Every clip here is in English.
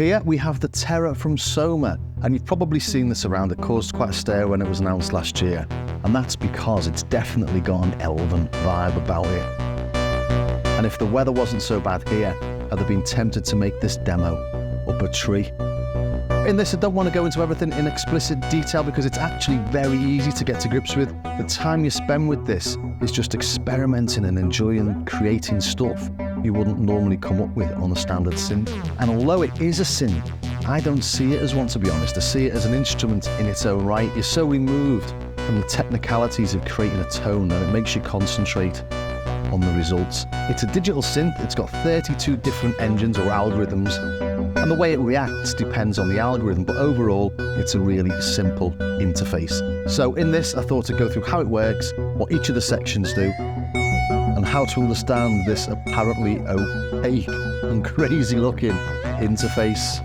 Here we have the Terra from SOMA, and you've probably seen this around. It caused quite a stir when it was announced last year, and that's because it's definitely got an elven vibe about it. And if the weather wasn't so bad here, I'd have been tempted to make this demo up a tree. In this, I don't want to go into everything in explicit detail because it's actually very easy to get to grips with. The time you spend with this is just experimenting and enjoying creating stuff you wouldn't normally come up with on a standard synth. And although it is a synth, I don't see it as one, to be honest. I see it as an instrument in its own right. You're so removed from the technicalities of creating a tone that it makes you concentrate on the results. It's a digital synth. It's got 32 different engines or algorithms, and the way it reacts depends on the algorithm, but overall, it's a really simple interface. So in this, I thought I'd go through how it works, what each of the sections do, and how to understand this apparently opaque and crazy looking interface.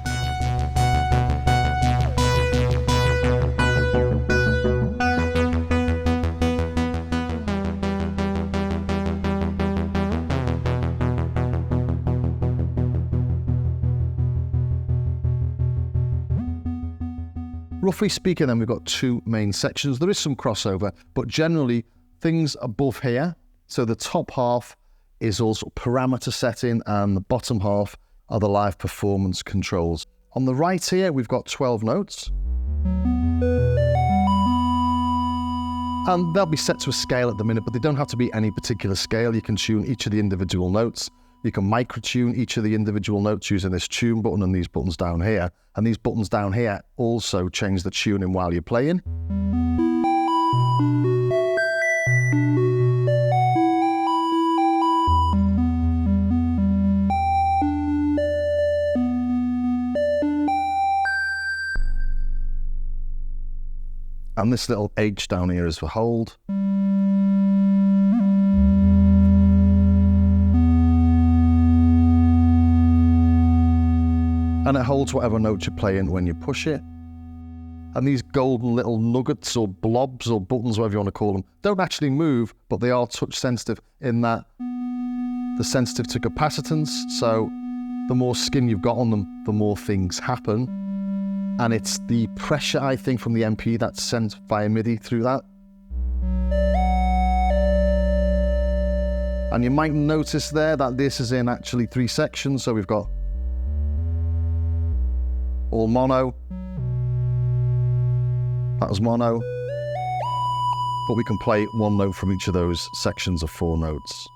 Roughly speaking, then, we've got two main sections. There is some crossover, but generally things above here, so the top half is also parameter setting and the bottom half are the live performance controls. On the right here, we've got 12 notes. And they'll be set to a scale at the minute, but they don't have to be any particular scale. You can tune each of the individual notes. You can micro-tune each of the individual notes using this tune button and these buttons down here. And these buttons down here also change the tuning while you're playing. And this little H down here is for hold. And it holds whatever note you're playing when you push it. And these golden little nuggets or blobs or buttons, whatever you want to call them, don't actually move, but they are touch sensitive in that they're sensitive to capacitance. So the more skin you've got on them, the more things happen. And it's the pressure, I think, from the MP that's sent via MIDI through that. And you might notice there that this is in actually 3 sections. So we've got all mono, that was mono, but we can play one note from each of those sections of 4 notes.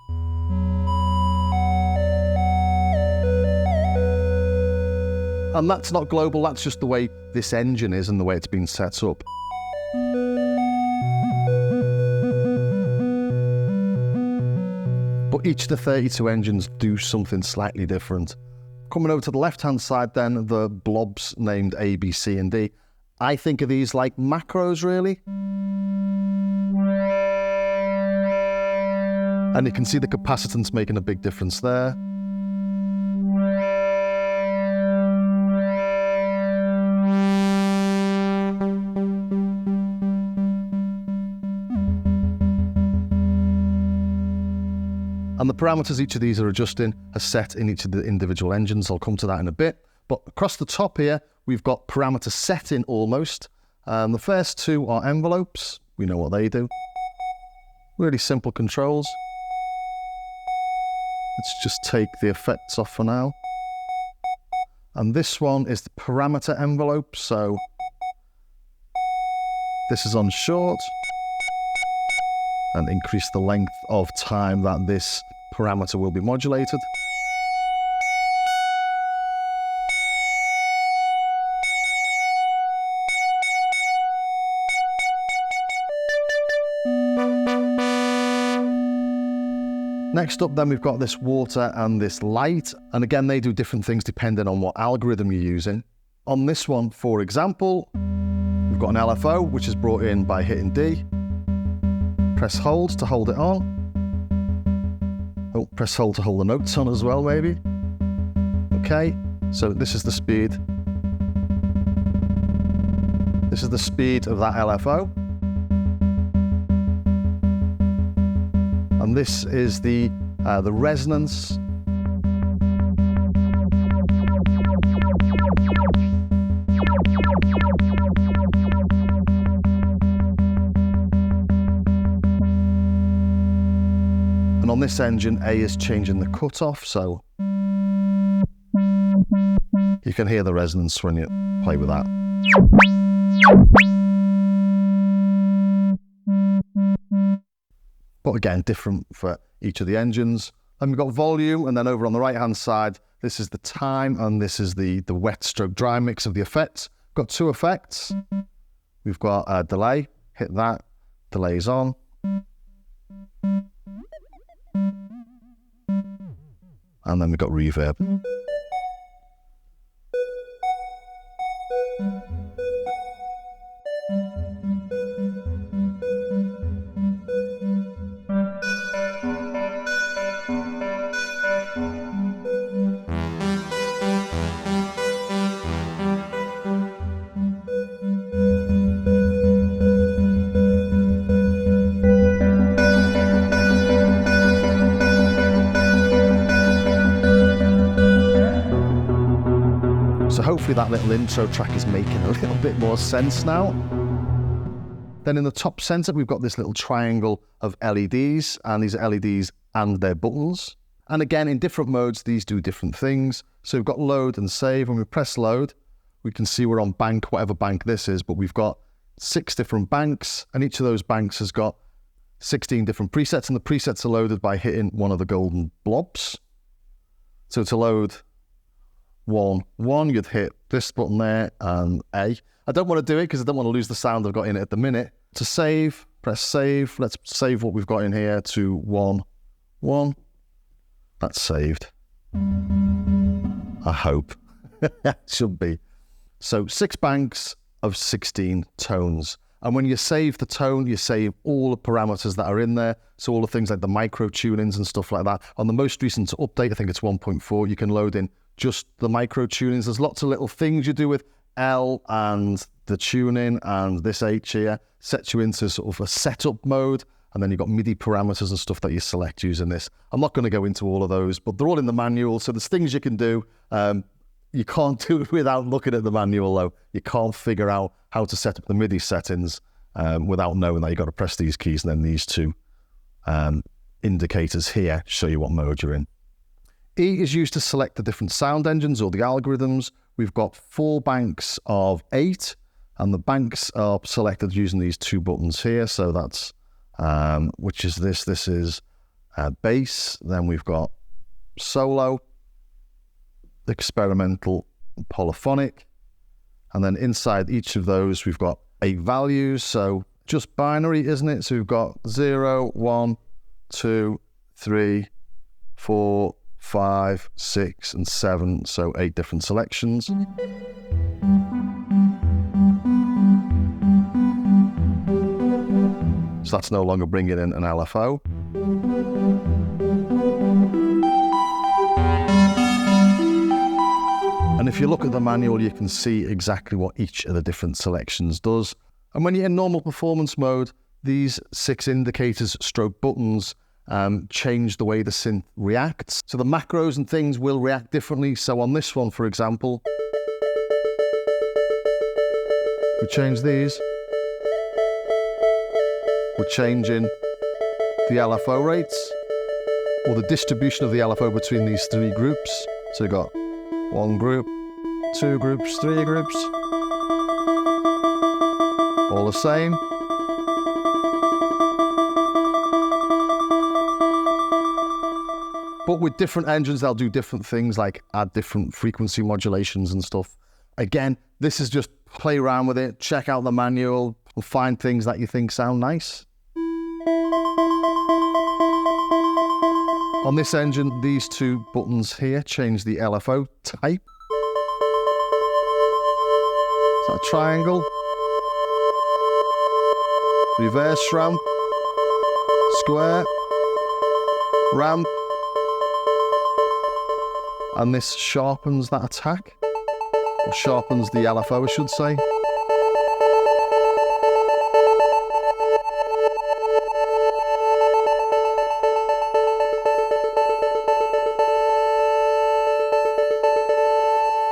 And that's not global, that's just the way this engine is and the way it's been set up. But each of the 32 engines do something slightly different. Coming over to the left-hand side then, the blobs named A, B, C, and D. I think of these like macros, really. And you can see the capacitance making a big difference there. And the parameters each of these are adjusting are set in each of the individual engines. I'll come to that in a bit. But across the top here, we've got parameter setting almost. And the first 2 are envelopes. We know what they do. Really simple controls. Let's just take the effects off for now. And this one is the parameter envelope. So this is on short. And increase the length of time that this parameter will be modulated. Next up then we've got this water and this light, and again they do different things depending on what algorithm you're using. On this one, for example, we've got an LFO which is brought in by hitting D. Press hold to hold it on. Oh, press hold to hold the notes on as well, maybe. Okay, so this is the speed. This is the speed of that LFO. And this is the resonance. On this engine, A is changing the cutoff, so you can hear the resonance when you play with that. But again, different for each of the engines. Then we've got volume, and then over on the right-hand side, this is the time, and this is the wet stroke dry mix of the effects. We've got two effects. We've got a delay, hit that, delay's on. And then we've got reverb. So hopefully that little intro track is making a little bit more sense now. Then in the top center, we've got this little triangle of LEDs, and these are LEDs and their buttons. And again, in different modes, these do different things. So we've got load and save. When we press load, we can see we're on bank, whatever bank this is, but we've got 6 different banks, and each of those banks has got 16 different presets, and the presets are loaded by hitting one of the golden blobs. So to load 1, you'd hit this button there and A. I don't want to do it because I don't want to lose the sound I've got in it at the minute. To save, press save. Let's save what we've got in here to 1, 1. That's saved. I hope. Should be. So 6 banks of 16 tones. And when you save the tone, you save all the parameters that are in there. So all the things like the micro tunings and stuff like that. On the most recent update, I think it's 1.4, you can load in just the micro tunings. There's lots of little things you do with L and the tuning, and this H here sets you into sort of a setup mode, and then you've got MIDI parameters and stuff that you select using this. I'm not going to go into all of those, but they're all in the manual, so there's things you can do. You can't do it without looking at the manual though. You can't figure out how to set up the MIDI settings without knowing that you've got to press these keys, and then these two indicators here show you what mode you're in. E is used to select the different sound engines or the algorithms. We've got 4 banks of 8, and the banks are selected using these 2 buttons here. So that's, which is this? This is bass. Then we've got solo, experimental, polyphonic. And then inside each of those, we've got 8 values. So just binary, isn't it? So we've got 0, 1, 2, 3, 4, 5, 6, and 7, so 8 different selections. So that's no longer bringing in an LFO. And if you look at the manual, you can see exactly what each of the different selections does. And when you're in normal performance mode, these 6 indicators stroke buttons change the way the synth reacts. So the macros and things will react differently. So on this one, for example, we change these. We're changing the LFO rates, or the distribution of the LFO between these 3 groups. So you've got 1 group, 2 groups, 3 groups, all the same. But with different engines, they'll do different things, like add different frequency modulations and stuff. Again, this is just play around with it, check out the manual, and find things that you think sound nice. On this engine, these 2 buttons here change the LFO type. Is that a triangle? Reverse ramp, square, ramp. And this sharpens that attack, or sharpens the LFO, I should say.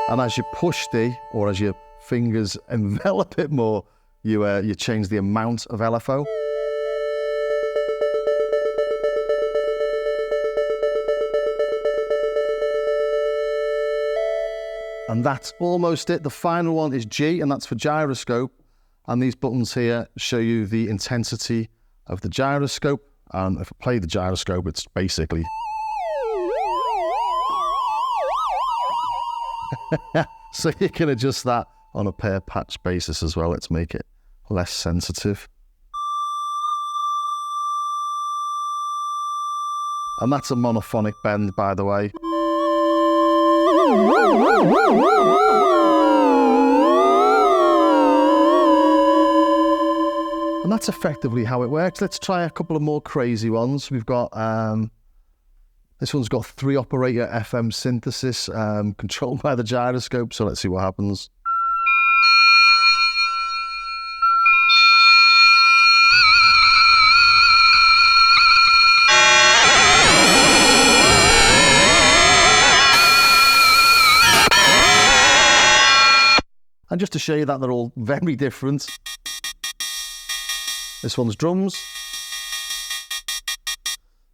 And as you push or as your fingers envelop it more, you change the amount of LFO. And that's almost it. The final one is G, and that's for gyroscope. And these buttons here show you the intensity of the gyroscope. And if I play the gyroscope, it's basically... So you can adjust that on a per patch basis as well. Let's make it less sensitive. And that's a monophonic bend, by the way. And that's effectively how it works. Let's try a couple of more crazy ones. We've got, this one's got 3-operator FM synthesis controlled by the gyroscope. So let's see what happens. And just to show you that they're all very different. This one's drums.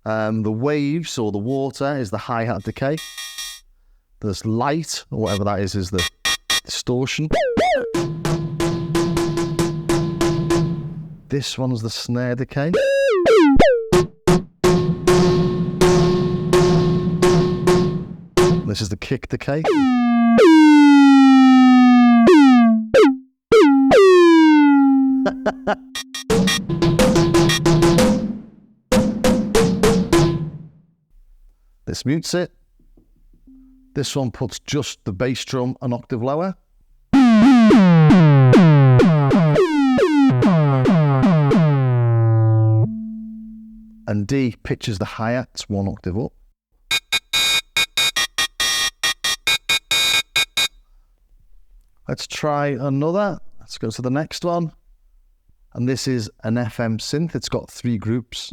The waves or the water is the hi-hat decay. There's light, or whatever that is the distortion. This one's the snare decay. This is the kick decay. This mutes it. This one puts just the bass drum an octave lower. And D pitches the hi-hats 1 octave up. Let's try another. Let's go to the next one. And this is an FM synth. It's got 3 groups.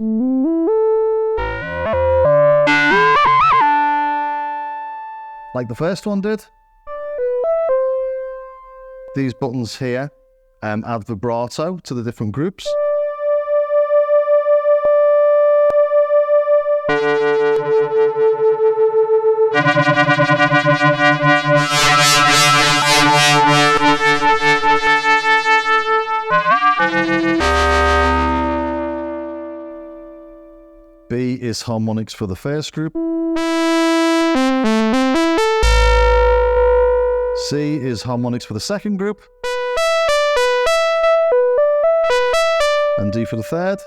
Like the first one did. These buttons here add vibrato to the different groups. B is harmonics for the first group. C is harmonics for the second group. And D for the third.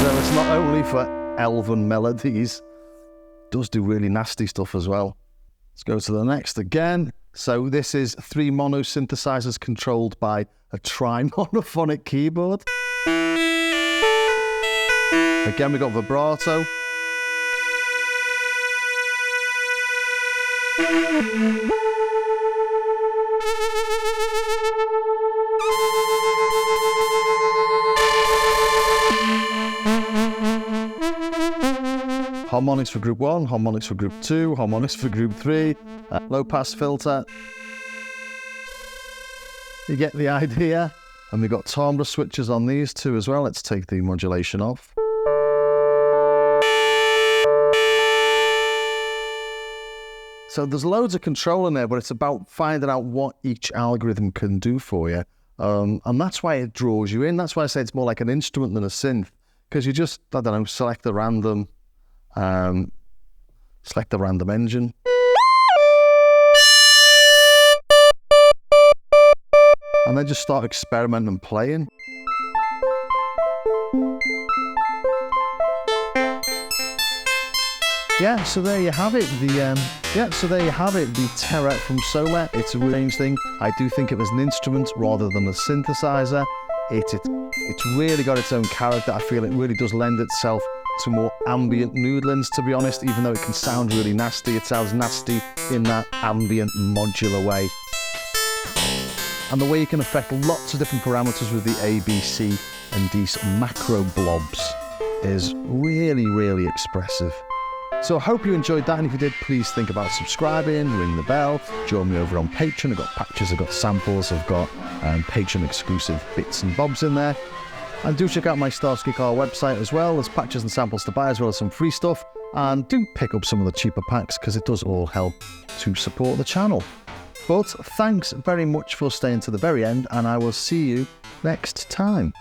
So it's not only for elven melodies, it does do really nasty stuff as well. Let's go to the next again. So this is 3 mono synthesizers controlled by a tri-monophonic keyboard. Again, we got vibrato. Harmonics for group 1, harmonics for group 2, harmonics for group 3, low pass filter. You get the idea. And we've got timbre switches on these 2 as well. Let's take the modulation off. So there's loads of control in there, but it's about finding out what each algorithm can do for you. And that's why it draws you in. That's why I say it's more like an instrument than a synth. Because you just, I don't know, select a random engine. And then just start experimenting and playing. Yeah, so there you have it. The Terra from SOMA. It's a range thing. I do think it was an instrument rather than a synthesizer. It's really got its own character. I feel it really does lend itself to more ambient noodlings, to be honest. Even though it can sound really nasty, it sounds nasty in that ambient modular way. And the way you can affect lots of different parameters with the A, B, C and D macro blobs is really, really expressive. So I hope you enjoyed that, and if you did, please think about subscribing, ring the bell, join me over on Patreon. I've got patches, I've got samples, I've got Patreon exclusive bits and bobs in there. And do check out my Starsky Car website as well. There's patches and samples to buy, as well as some free stuff. And do pick up some of the cheaper packs, because it does all help to support the channel. But thanks very much for staying to the very end, and I will see you next time.